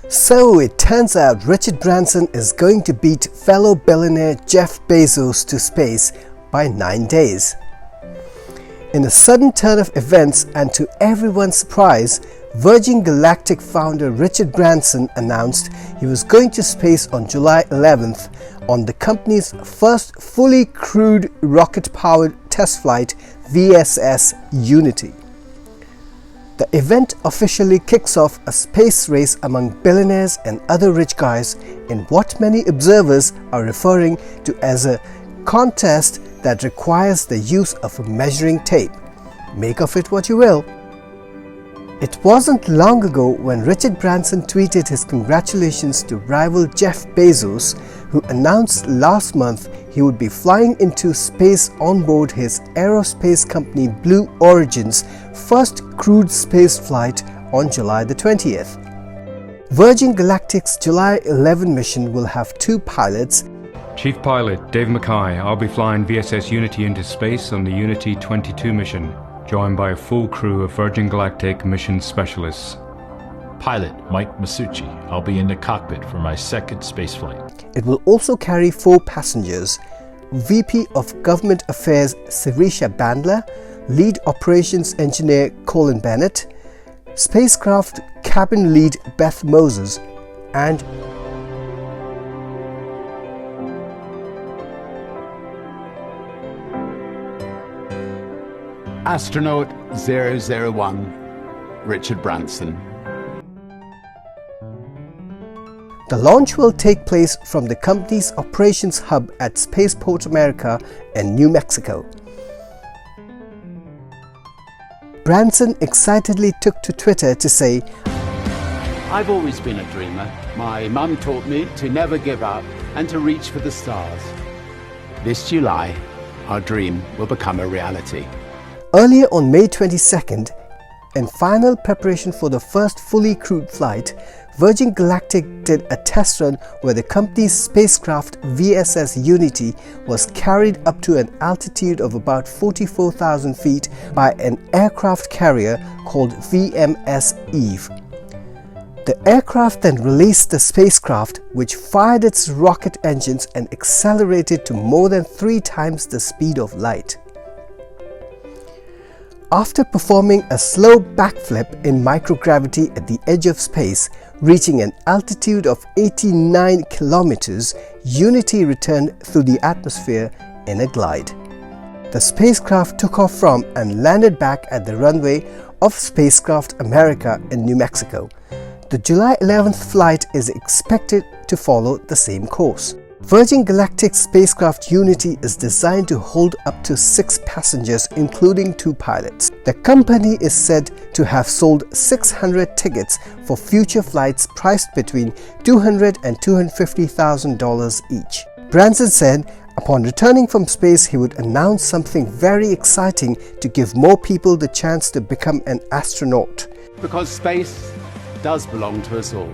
So it turns out Richard Branson is going to beat fellow billionaire Jeff Bezos to space by 9 days. In a sudden turn of events and to everyone's surprise, Virgin Galactic founder Richard Branson announced he was going to space on July 11th on the company's first fully crewed rocket-powered test flight VSS Unity. The event officially kicks off a space race among billionaires and other rich guys in what many observers are referring to as a contest that requires the use of a measuring tape. Make of it what you will. It wasn't long ago when Richard Branson tweeted his congratulations to rival Jeff Bezos, who announced last month he would be flying into space on board his aerospace company Blue Origin's first crewed space flight on July the 20th. Virgin Galactic's July 11 mission will have 2 pilots. Chief Pilot Dave Mackay, I'll be flying VSS Unity into space on the Unity 22 mission, joined by a full crew of Virgin Galactic mission specialists. Pilot Mike Masucci, I'll be in the cockpit for my second spaceflight. It will also carry 4 passengers: VP of Government Affairs Sirisha Bandla, Lead Operations Engineer Colin Bennett, Spacecraft Cabin Lead Beth Moses, and Astronaut 001, Richard Branson. the launch will take place from the company's operations hub at Spaceport America in New Mexico. Branson excitedly took to Twitter to say, I've always been a dreamer. My mum taught me to never give up and to reach for the stars. This July, our dream will become a reality. Earlier on May 22nd, in final preparation for the first fully crewed flight, Virgin Galactic did a test run where the company's spacecraft VSS Unity was carried up to an altitude of about 44,000 feet by an aircraft carrier called VMS Eve. The aircraft then released the spacecraft, which fired its rocket engines and accelerated to more than 3 times the speed of light. After performing a slow backflip in microgravity at the edge of space, reaching an altitude of 89 kilometers, Unity returned through the atmosphere in a glide. The spacecraft took off from and landed back at the runway of Spacecraft America in New Mexico. The July 11th flight is expected to follow the same course. Virgin Galactic spacecraft Unity is designed to hold up to 6 passengers, including 2 pilots. The company is said to have sold 600 tickets for future flights priced between $200,000 and $250,000 each. Branson said upon returning from space he would announce something very exciting to give more people the chance to become an astronaut. Because space does belong to us all.